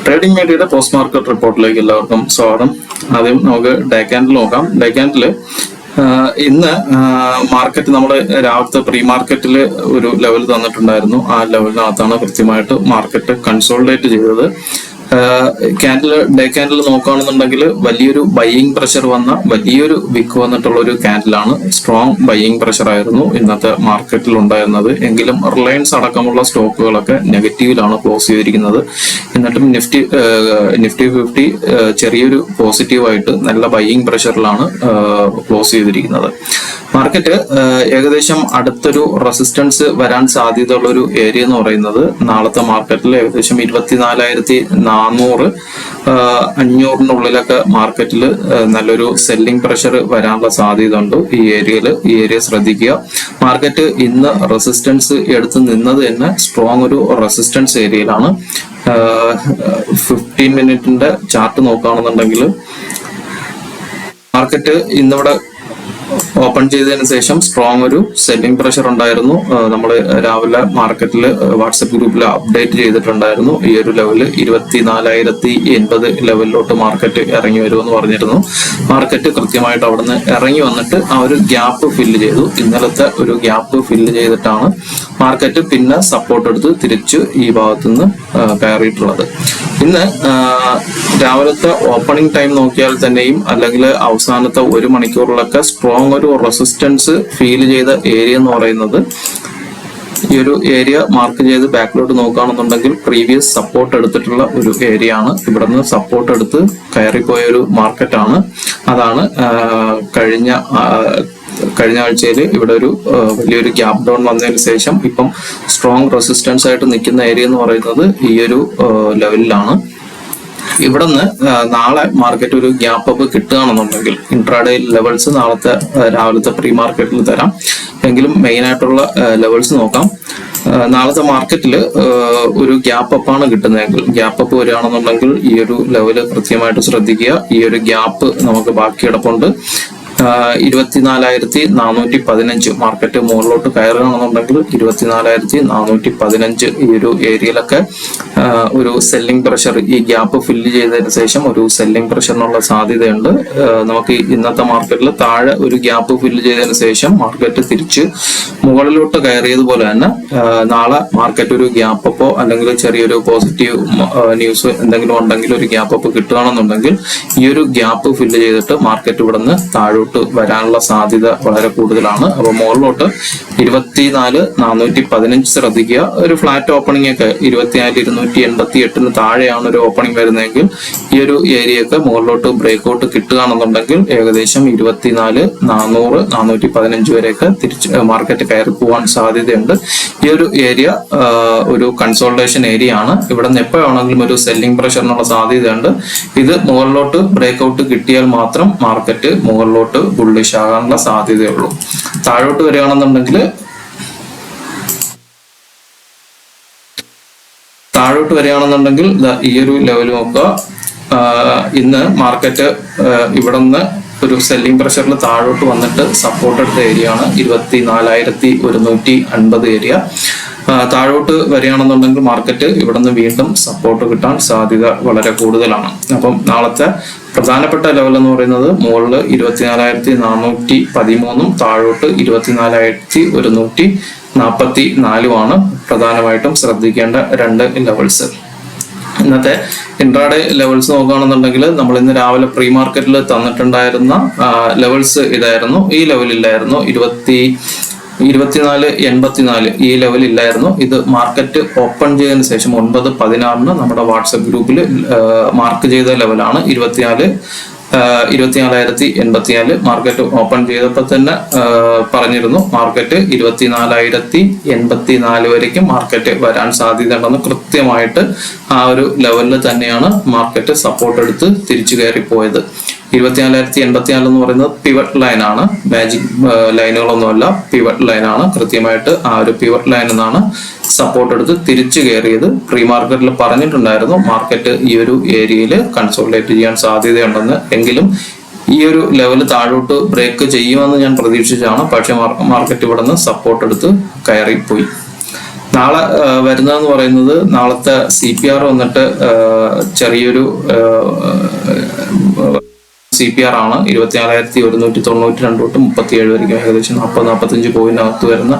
Trading മീഡിയയുടെ post market റിപ്പോർട്ടിലേക്ക് എല്ലാവർക്കും സ്വാഗതം. ആദ്യം നമുക്ക് ഡേ ക്യാൻഡിൽ നോക്കാം. ഡേ ക്യാൻഡിൽ ഇന്ന് മാർക്കറ്റ് നമ്മൾ രാവിലത്തെ പ്രീ മാർക്കറ്റിൽ ഒരു ലെവൽ തന്നിട്ടുണ്ടായിരുന്നു. ആ ലെവലിനകത്താണ് കൃത്യമായിട്ട് മാർക്കറ്റ് കൺസോളിഡേറ്റ് ചെയ്തത്. ഡേ ക്യാൻഡിൽ നോക്കുകയാണെന്നുണ്ടെങ്കിൽ വലിയൊരു ബൈയിങ് പ്രഷർ വന്ന വലിയൊരു വിക്ക് വന്നിട്ടുള്ള ഒരു ക്യാൻഡിലാണ്. സ്ട്രോങ് ബൈയിങ് പ്രഷർ ആയിരുന്നു ഇന്നത്തെ മാർക്കറ്റിൽ ഉണ്ടായിരുന്നത്. എങ്കിലും റിലയൻസ് അടക്കമുള്ള സ്റ്റോക്കുകളൊക്കെ നെഗറ്റീവിലാണ് ക്ലോസ് ചെയ്തിരിക്കുന്നത്. എന്നിട്ടും നിഫ്റ്റി 50 ചെറിയൊരു പോസിറ്റീവായിട്ട് നല്ല ബൈയിങ് പ്രഷറിലാണ് ക്ലോസ് ചെയ്തിരിക്കുന്നത്. മാർക്കറ്റ് ഏകദേശം അടുത്തൊരു റെസിസ്റ്റൻസ് വരാൻ സാധ്യതയുള്ള ഒരു ഏരിയ എന്ന് പറയുന്നത് നാളത്തെ മാർക്കറ്റിൽ ഏകദേശം 24,400 500-നുള്ളിലൊക്കെ മാർക്കറ്റിൽ നല്ലൊരു സെല്ലിംഗ് പ്രഷർ വരാനുള്ള സാധ്യത ഉണ്ട്. ഈ ഏരിയ ശ്രദ്ധിക്കുക. മാർക്കറ്റ് ഇന്ന് റെസിസ്റ്റൻസ് എടുത്ത് നിന്നത് തന്നെ സ്ട്രോങ് ഒരു റെസിസ്റ്റൻസ് ഏരിയയിലാണ്. 15 മിനിറ്റിന്റെ ചാർട്ട് നോക്കുകയാണെന്നുണ്ടെങ്കിൽ മാർക്കറ്റ് ഇന്നിവിടെ ഓപ്പൺ ചെയ്തതിനു ശേഷം സ്ട്രോങ് ഒരു സെല്ലിംഗ് പ്രഷർ ഉണ്ടായിരുന്നു. നമ്മൾ രാവിലെ മാർക്കറ്റിൽ വാട്സപ്പ് ഗ്രൂപ്പിൽ അപ്ഡേറ്റ് ചെയ്തിട്ടുണ്ടായിരുന്നു. ഈ ഒരു ലെവല് 24,080 ലെവലിലോട്ട് മാർക്കറ്റ് ഇറങ്ങി വരുമെന്ന് പറഞ്ഞിരുന്നു. മാർക്കറ്റ് കൃത്യമായിട്ട് അവിടുന്ന് ഇറങ്ങി വന്നിട്ട് ആ ഒരു ഗ്യാപ്പ് ഫില്ല് ചെയ്തു. ഇന്നലത്തെ ഒരു ഗ്യാപ്പ് ഫില്ല് ചെയ്തിട്ടാണ് മാർക്കറ്റ് പിന്നെ സപ്പോർട്ട് എടുത്ത് തിരിച്ച് ഈ ഭാഗത്തുനിന്ന് കയറിയിട്ടുള്ളത്. ഇന്ന് രാവിലത്തെ ഓപ്പണിംഗ് ടൈം നോക്കിയാൽ തന്നെയും അല്ലെങ്കിൽ അവസാനത്തെ 1 മണിക്കൂറിലൊക്കെ സ്ട്രോങ് ഒരു റെസിസ്റ്റൻസ് ഫീൽ ചെയ്ത ഏരിയ എന്ന് പറയുന്നത് ഈ ഒരു ഏരിയ മാർക്ക് ചെയ്ത് ബാക്കിലോട്ട് നോക്കുകയാണെന്നുണ്ടെങ്കിൽ പ്രീവിയസ് സപ്പോർട്ട് എടുത്തിട്ടുള്ള ഒരു ഏരിയ ആണ്. ഇവിടെ നിന്ന് സപ്പോർട്ട് എടുത്ത് കയറിപ്പോയ ഒരു മാർക്കറ്റാണ്. അതാണ് കഴിഞ്ഞ ആഴ്ചയിൽ ഇവിടെ ഒരു വലിയൊരു ഗ്യാപ് ഡൗൺ വന്നതിന് ശേഷം ഇപ്പം സ്ട്രോങ് റെസിസ്റ്റൻസ് ആയിട്ട് നിൽക്കുന്ന ഏരിയ എന്ന് പറയുന്നത് ഈ ഒരു ലെവലിലാണ്. ഇവിടെ നിന്ന് നാളെ മാർക്കറ്റ് ഒരു ഗ്യാപ്പ് അപ്പ് കിട്ടുകയാണെന്നുണ്ടെങ്കിൽ ഇൻട്രാഡേ ലെവൽസ് നാളത്തെ രാവിലത്തെ പ്രീ മാർക്കറ്റിൽ തരാം. എങ്കിലും മെയിൻ ആയിട്ടുള്ള ലെവൽസ് നോക്കാം. നാളത്തെ മാർക്കറ്റിൽ ഒരു ഗ്യാപ്പ് അപ്പാണ് കിട്ടുന്നതെങ്കിൽ, ഗ്യാപ്പ് അപ്പ് വരികയാണെന്നുണ്ടെങ്കിൽ ഈ ഒരു ലെവല് കൃത്യമായിട്ട് ശ്രദ്ധിക്കുക. ഈ ഒരു ഗ്യാപ്പ് നമുക്ക് ബാക്കി കിടപ്പുണ്ട്. 24,415 മാർക്കറ്റ് മുകളിലോട്ട് കയറുകയാണെന്നുണ്ടെങ്കിൽ 24,415 ഈ ഒരു ഏരിയയിലൊക്കെ ഒരു സെല്ലിംഗ് പ്രഷർ, ഈ ഗ്യാപ്പ് ഫില്ല് ചെയ്തതിന് ശേഷം ഒരു സെല്ലിംഗ് പ്രഷറിനുള്ള സാധ്യതയുണ്ട്. നമുക്ക് ഇന്നത്തെ മാർക്കറ്റിൽ താഴെ ഒരു ഗ്യാപ്പ് ഫില്ല് ചെയ്തതിന് ശേഷം മാർക്കറ്റ് തിരിച്ച് മുകളിലോട്ട് കയറിയതുപോലെ തന്നെ നാളെ മാർക്കറ്റ് ഒരു ഗ്യാപ്പ് അപ്പോ അല്ലെങ്കിൽ ചെറിയൊരു പോസിറ്റീവ് ന്യൂസ് എന്തെങ്കിലും ഉണ്ടെങ്കിൽ ഒരു ഗ്യാപ്പ് അപ്പ് കിട്ടുകയാണെന്നുണ്ടെങ്കിൽ ഈ ഒരു ഗ്യാപ്പ് ഫില്ല് ചെയ്തിട്ട് മാർക്കറ്റ് ഇവിടെ നിന്ന് താഴോട്ട് വരാനുള്ള സാധ്യത വളരെ കൂടുതലാണ്. അപ്പൊ മുകളിലോട്ട് 24,415 ശ്രദ്ധിക്കുക. ഒരു ഫ്ലാറ്റ് ഓപ്പണിംഗ് ഒക്കെ 24,288 താഴെയാണ് ഒരു ഓപ്പണിംഗ് വരുന്നതെങ്കിൽ ഈ ഒരു ഏരിയയൊക്കെ മുകളിലോട്ട് ബ്രേക്ക് ഔട്ട് കിട്ടുകയാണെന്നുണ്ടെങ്കിൽ ഏകദേശം 24,400-415 വരെയൊക്കെ തിരിച്ച് മാർക്കറ്റ് കയറി പോകാൻ സാധ്യതയുണ്ട്. ഈ ഒരു ഏരിയ ഒരു കൺസോൾട്ടേഷൻ ഏരിയ ആണ്. ഇവിടെ നിന്ന് എപ്പോഴാണെങ്കിലും ഒരു സെല്ലിംഗ് പ്രഷറിനുള്ള സാധ്യതയുണ്ട്. ഇത് മുകളിലോട്ട് ബ്രേക്ക് ഔട്ട് കിട്ടിയാൽ മാത്രം മാർക്കറ്റ് മുകളിലോട്ട് ബുള്ളിഷ് ആകാനുള്ള സാധ്യതയുള്ളൂ. താഴോട്ട് വരികയാണെന്നുണ്ടെങ്കിൽ ഈ ഒരു ലെവൽ നോക്കുക. ഇന്ന് മാർക്കറ്റ് ഇവിടെ നിന്ന് ഒരു സെല്ലിംഗ് പ്രഷറിൽ താഴോട്ട് വന്നിട്ട് സപ്പോർട്ട് എടുത്ത ഏരിയ ആണ് 24,150 ഏരിയ. താഴോട്ട് വരികയാണെന്നുണ്ടെങ്കിൽ മാർക്കറ്റ് ഇവിടെ നിന്ന് വീണ്ടും സപ്പോർട്ട് കിട്ടാൻ സാധ്യത വളരെ കൂടുതലാണ്. അപ്പം നാളത്തെ പ്രധാനപ്പെട്ട ലെവൽ എന്ന് പറയുന്നത് മുകളിൽ 24,413 താഴോട്ട് 24,144 പ്രധാനമായിട്ടും ശ്രദ്ധിക്കേണ്ട 2 ലെവൽസ്. ഇന്നത്തെ ഇൻട്രാഡേ ലെവൽസ് നോക്കുകയാണെന്നുണ്ടെങ്കിൽ നമ്മൾ ഇന്ന് രാവിലെ പ്രീ മാർക്കറ്റിൽ തന്നിട്ടുണ്ടായിരുന്ന ലെവൽസ് ഇതായിരുന്നു. ഈ ലെവലില്ലായിരുന്നു. 24,84 ഈ ലെവൽ ഇല്ലായിരുന്നു. ഇത് മാർക്കറ്റ് ഓപ്പൺ ചെയ്തതിന് ശേഷം 9:16 നമ്മുടെ വാട്സപ്പ് ഗ്രൂപ്പിൽ മാർക്ക് ചെയ്ത ലെവലാണ്. 24,084 മാർക്കറ്റ് ഓപ്പൺ ചെയ്തപ്പോൾ തന്നെ പറഞ്ഞിരുന്നു മാർക്കറ്റ് 24,084 വരേക്കും മാർക്കറ്റ് വരാൻ സാധ്യത ഉണ്ടെന്ന്. കൃത്യമായിട്ട് ആ ഒരു ലെവലിൽ തന്നെയാണ് മാർക്കറ്റ് സപ്പോർട്ട് എടുത്ത് തിരിച്ചു കയറി പോയത്. 24,084 എന്ന് പറയുന്നത് പിവറ്റ് ലൈനാണ്, മാജിക് ലൈനുകളൊന്നുമല്ല, പിവറ്റ് ലൈനാണ്. കൃത്യമായിട്ട് ആ ഒരു പിവറ്റ് ലൈൻ എന്നാണ് സപ്പോർട്ട് എടുത്ത് തിരിച്ചു കയറിയത്. പ്രീ മാർക്കറ്റിൽ പറഞ്ഞിട്ടുണ്ടായിരുന്നു മാർക്കറ്റ് ഈ ഒരു ഏരിയയിൽ കൺസോളിഡേറ്റ് ചെയ്യാൻ സാധ്യതയുണ്ടെന്ന്. എങ്കിലും ഈ ഒരു ലെവൽ താഴോട്ട് ബ്രേക്ക് ചെയ്യുമെന്ന് ഞാൻ പ്രതീക്ഷിച്ചാണ്. പക്ഷെ മാർക്കറ്റ് ഇവിടെ നിന്ന് സപ്പോർട്ട് എടുത്ത് കയറിപ്പോയി. നാളെ വരുന്നതെന്ന് പറയുന്നത് നാളത്തെ CPR വന്നിട്ട് ചെറിയൊരു CPR ആണ് 24,192 തൊട്ട് 37 വരെയും ഏകദേശം 40-45 പോയിന്റിനകത്ത് വരുന്ന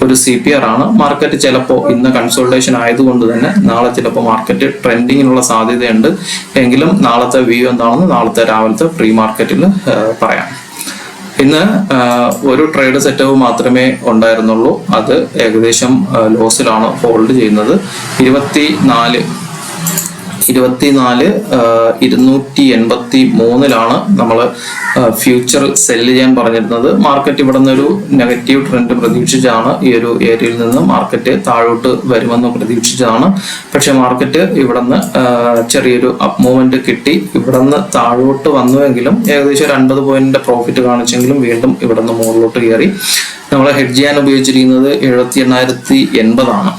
ഒരു CPR ആണ്. മാർക്കറ്റ് ചിലപ്പോൾ ഇന്ന് കൺസോൾട്ടേഷൻ ആയതുകൊണ്ട് തന്നെ നാളെ ചിലപ്പോൾ മാർക്കറ്റ് ട്രെൻഡിങ്ങിനുള്ള സാധ്യതയുണ്ട്. എങ്കിലും നാളത്തെ വ്യൂ എന്താണെന്ന് നാളത്തെ രാവിലത്തെ പ്രീ മാർക്കറ്റിൽ പറയാം. ഇന്ന് ഒരു ട്രേഡ് സെറ്റപ്പ് മാത്രമേ ഉണ്ടായിരുന്നുള്ളൂ. അത് ഏകദേശം ലോസിലാണ് ഹോൾഡ് ചെയ്യുന്നത്. 24,283 നമ്മൾ ഫ്യൂച്ചർ സെല്ല് ചെയ്യാൻ പറഞ്ഞിരുന്നത്. മാർക്കറ്റ് ഇവിടെ നിന്നൊരു നെഗറ്റീവ് ട്രെൻഡ് പ്രതീക്ഷിച്ചാണ് ഈ ഒരു ഏരിയയിൽ നിന്ന് മാർക്കറ്റ് താഴോട്ട് വരുമെന്ന് പ്രതീക്ഷിച്ചതാണ്. പക്ഷെ മാർക്കറ്റ് ഇവിടെ നിന്ന് ചെറിയൊരു അപ്പ് മൂവ്മെന്റ് കിട്ടി. ഇവിടെ നിന്ന് താഴോട്ട് വന്നുവെങ്കിലും ഏകദേശം 50 പോയിന്റിന്റെ പ്രോഫിറ്റ് കാണിച്ചെങ്കിലും വീണ്ടും ഇവിടെ നിന്ന് മുകളിലോട്ട് കയറി. നമ്മൾ ഹെഡ്ജ് ചെയ്യാൻ ഉപയോഗിച്ചിരിക്കുന്നത് 78,080 ആണ്.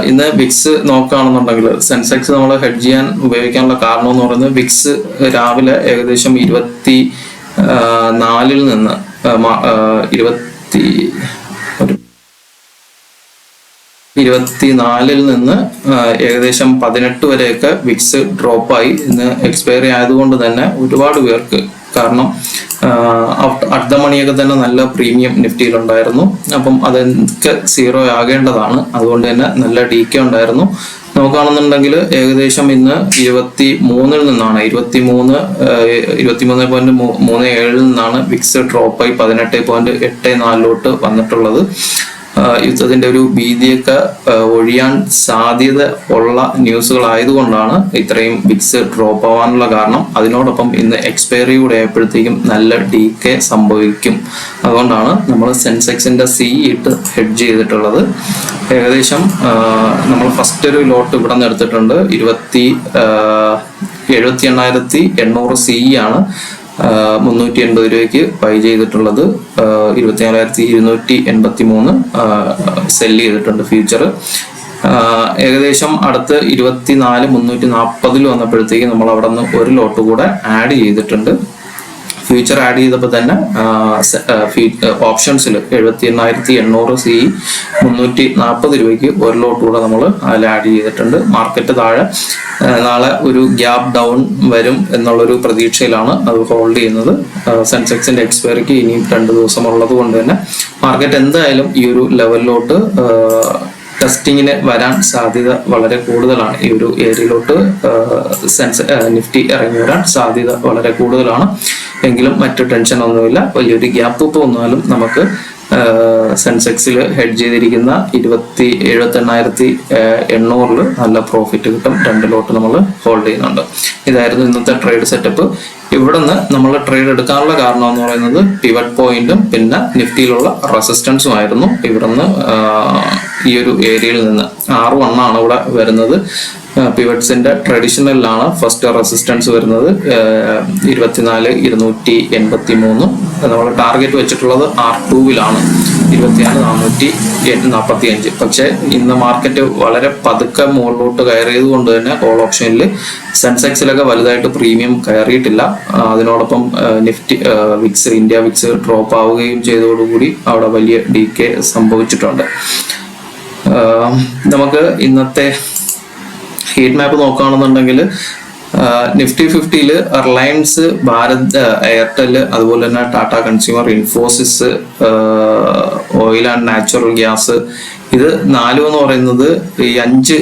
ഇന്ന് വിക്സ് നോക്കുകയാണെന്നുണ്ടെങ്കിൽ സെൻസെക്സ് നമ്മൾ ഹെഡ്ജ് ചെയ്യാൻ ഉപയോഗിക്കാനുള്ള കാരണം എന്ന് പറയുന്നത് വിക്സ് രാവിലെ ഏകദേശം 24 നിന്ന് 24 നിന്ന് ഏകദേശം 18 വരെയൊക്കെ വിക്സ് ഡ്രോപ്പായി. ഇന്ന് എക്സ്പയറി ആയതുകൊണ്ട് തന്നെ ഒരുപാട് പേർക്ക്, കാരണം അർദ്ധ മണിയൊക്കെ തന്നെ നല്ല പ്രീമിയം നിഫ്റ്റിയിലുണ്ടായിരുന്നു. അപ്പം അതൊക്കെ സീറോ ആകേണ്ടതാണ്. അതുകൊണ്ട് തന്നെ നല്ല DK ഉണ്ടായിരുന്നു. നോക്കുകയാണെന്നുണ്ടെങ്കിൽ ഏകദേശം ഇന്ന് 23 നിന്നാണ് 23.37 നിന്നാണ് വിക്സ് ഡ്രോപ്പായി 18.84 വന്നിട്ടുള്ളത്. യുദ്ധത്തിന്റെ ഒരു ഭീതിയൊക്കെ ഒഴിയാൻ സാധ്യത ഉള്ള ന്യൂസുകൾ ആയതുകൊണ്ടാണ് ഇത്രയും വിക്സ് ഡ്രോപ്പ് ആവാനുള്ള കാരണം. അതിനോടൊപ്പം ഇന്ന് എക്സ്പയറി കൂടെ ആയപ്പോഴത്തേക്കും നല്ല DK സംഭവിക്കും. അതുകൊണ്ടാണ് നമ്മൾ സെൻസെക്സിന്റെ CE ഇട്ട് ഹെഡ്ജ് ചെയ്തിട്ടുള്ളത്. ഏകദേശം നമ്മൾ ഫസ്റ്റ് ഒരു ലോട്ട് ഇവിടെ നിന്ന് എടുത്തിട്ടുണ്ട്. 78,800 CE ആണ് 380 രൂപയ്ക്ക് ബൈ ചെയ്തിട്ടുള്ളത്. 24,283 സെല് ചെയ്തിട്ടുണ്ട് ഫ്യൂച്ചർ. ഏകദേശം അടുത്ത് 24,340 വന്നപ്പോഴത്തേക്ക് നമ്മൾ അവിടെ നിന്ന് ഒരു ലോട്ട് കൂടെ ആഡ് ചെയ്തിട്ടുണ്ട്. ഫ്യൂച്ചർ ആഡ് ചെയ്തപ്പോൾ തന്നെ ഓപ്ഷൻസിൽ 78,800 CE 340 രൂപയ്ക്ക് ഒരു ലോട്ട് കൂടെ നമ്മൾ അതിൽ ആഡ് ചെയ്തിട്ടുണ്ട്. മാർക്കറ്റ് താഴെ നാളെ ഒരു ഗ്യാപ് ഡൗൺ വരും എന്നുള്ളൊരു പ്രതീക്ഷയിലാണ് അത് ഹോൾഡ് ചെയ്യുന്നത്. സെൻസെക്സിന്റെ എക്സ്പയറിക്ക് ഇനിയും 2 ദിവസം ഉള്ളത് കൊണ്ട് തന്നെ മാർക്കറ്റ് എന്തായാലും ഈ ഒരു ലെവലിലോട്ട് ടെസ്റ്റിങ്ങിന് വരാൻ സാധ്യത വളരെ കൂടുതലാണ്. ഈ ഒരു ഏരിയയിലോട്ട് നിഫ്റ്റി ഇറങ്ങി വരാൻ സാധ്യത വളരെ കൂടുതലാണ്. എങ്കിലും മറ്റു ടെൻഷൻ ഒന്നുമില്ല. വലിയൊരു ഗ്യാപ്പ് ഇപ്പൊ വന്നാലും നമുക്ക് സെൻസെക്സിൽ ഹെഡ്ജ് ചെയ്തിരിക്കുന്ന 78,800 നല്ല പ്രോഫിറ്റ് കിട്ടും. 2 ലോട്ട് നമ്മൾ ഹോൾഡ് ചെയ്യുന്നുണ്ട്. ഇതായിരുന്നു ഇന്നത്തെ ട്രേഡ് സെറ്റപ്പ്. ഇവിടെ നിന്ന് നമ്മൾ ട്രേഡ് എടുക്കാനുള്ള കാരണം എന്ന് പറയുന്നത് പിവറ്റ് പോയിന്റും പിന്നെ നിഫ്റ്റിയിലുള്ള റെസിസ്റ്റൻസും ആയിരുന്നു. ഇവിടെ നിന്ന് ഈ ഒരു ഏരിയയിൽ നിന്ന് R1 ആണ് ഇവിടെ വരുന്നത്. പിവറ്റ്സിന്റെ ട്രഡീഷണലിലാണ് ഫസ്റ്റ് റെസിസ്റ്റൻസ് വരുന്നത് 24,283. നമ്മൾ ടാർഗറ്റ് വെച്ചിട്ടുള്ളത് R2-വിലാണ് 24,445. പക്ഷെ ഇന്ന് മാർക്കറ്റ് വളരെ പതുക്കെ മുകളിലോട്ട് കയറിയത് കൊണ്ട് തന്നെ കോൾ ഓപ്ഷനിൽ സെൻസെക്സിലൊക്കെ വലുതായിട്ട് പ്രീമിയം കയറിയിട്ടില്ല. അതിനോടൊപ്പം Nifty VIX India VIX drop ആവുകയും ചെയ്തതോടുകൂടി അവിടെ വലിയ DK സംഭവിച്ചിട്ടുണ്ട്. നമുക്ക് ഇന്നത്തെ ഹീറ്റ് മാപ്പ് നോക്കുകയാണെന്നുണ്ടെങ്കിൽ നിഫ്റ്റി 50-ൽ റിലയൻസ്, ഭാരത് എയർടെൽ, അതുപോലെ തന്നെ Tata consumer, Infosys, oil and natural gas, ഇത് 4 എന്ന് പറയുന്നത് ഈ 5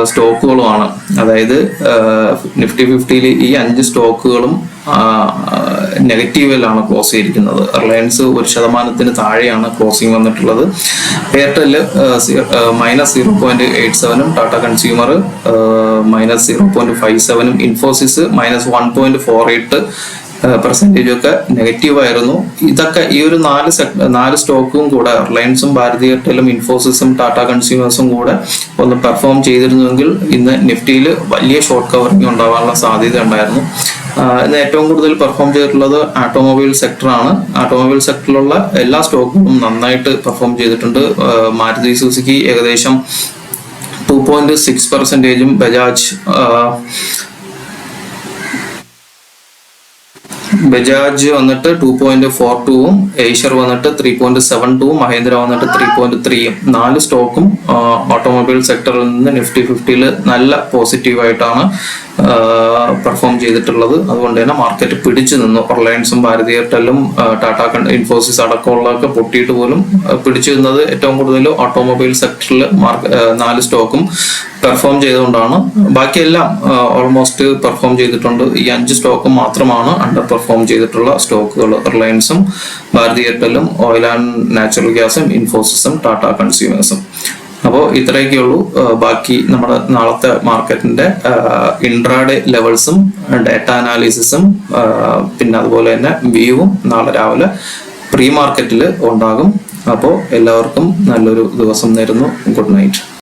സ്റ്റോക്കുകളുമാണ്. അതായത് നിഫ്റ്റി 50-ൽ ഈ 5 സ്റ്റോക്കുകളും നെഗറ്റീവിലാണ് ക്ലോസ് ചെയ്തിരിക്കുന്നത്. റിലയൻസ് 1% താഴെയാണ് ക്ലോസിംഗ് വന്നിട്ടുള്ളത്. എയർടെൽ -0.87, ടാറ്റ കൺസ്യൂമർ -0.57, ഇൻഫോസിസ് -1.48% ഒക്കെ നെഗറ്റീവ് ആയിരുന്നു. ഇതൊക്കെ ഈ ഒരു 4 സ്റ്റോക്കും കൂടെ റിലയൻസും ഭാരതി എയർടെലും ഇൻഫോസിസും ടാറ്റ കൺസ്യൂമേഴ്സും കൂടെ ഒന്ന് പെർഫോം ചെയ്തിരുന്നുവെങ്കിൽ ഇന്ന് നിഫ്റ്റിയിൽ വലിയ ഷോർട്ട് കവറിംഗ് ഉണ്ടാവാനുള്ള സാധ്യത ഉണ്ടായിരുന്നു. ഇന്ന് ഏറ്റവും കൂടുതൽ പെർഫോം ചെയ്തിട്ടുള്ളത് ഓട്ടോമൊബൈൽ സെക്ടറാണ്. ഓട്ടോമൊബൈൽ സെക്ടറിലുള്ള എല്ലാ സ്റ്റോക്കുകളും നന്നായിട്ട് പെർഫോം ചെയ്തിട്ടുണ്ട്. മാരുതി സുസുക്കി ഏകദേശം 2.6%, ബജാജ് വന്നിട്ട് 2.42ഉം ഏഷ്യർ വന്നിട്ട് 3.72ഉം മഹേന്ദ്ര വന്നിട്ട് 3.3ഉം 4 സ്റ്റോക്കും ഓട്ടോമൊബൈൽ സെക്ടറിൽ നിന്ന് നിഫ്റ്റി 50യിൽ നല്ല പോസിറ്റീവായിട്ടാണ് പെർഫോം ചെയ്തിട്ടുള്ളത്. അതുകൊണ്ട് തന്നെ മാർക്കറ്റ് പിടിച്ചു നിന്നു. റിലയൻസും ഭാരതി എയർടെല്ലും ടാറ്റ ഇൻഫോസിസ് അടക്കമുള്ളതൊക്കെ പൊട്ടിയിട്ട് പോലും പിടിച്ചു നിന്നത് ഏറ്റവും കൂടുതൽ ഓട്ടോമൊബൈൽ സെക്ടറിൽ 4 സ്റ്റോക്കും പെർഫോം ചെയ്തുകൊണ്ടാണ്. ബാക്കിയെല്ലാം ഓൾമോസ്റ്റ് പെർഫോം ചെയ്തിട്ടുണ്ട്. ഈ 5 സ്റ്റോക്കും മാത്രമാണ് അണ്ടർ പെർഫോം ചെയ്തിട്ടുള്ള സ്റ്റോക്കുകൾ. റിലയൻസും ഭാരതി എയർടെല്ലും ഓയിൽ ആൻഡ് നാച്ചുറൽ ഗ്യാസും ഇൻഫോസിസും ടാറ്റ കൺസ്യൂമേഴ്സും. അപ്പോൾ ഇത്രയൊക്കെ ഉള്ളൂ. ബാക്കി നമ്മുടെ നാളത്തെ മാർക്കറ്റിന്റെ ഇൻട്രാഡേ ലെവൽസും ഡാറ്റ അനാലിസിസും പിന്നെ അതുപോലെ തന്നെ വ്യൂവും നാളെ രാവിലെ പ്രീ മാർക്കറ്റിൽ ഉണ്ടാകും. അപ്പോൾ എല്ലാവർക്കും നല്ലൊരു ദിവസം നേരുന്നു. Good night.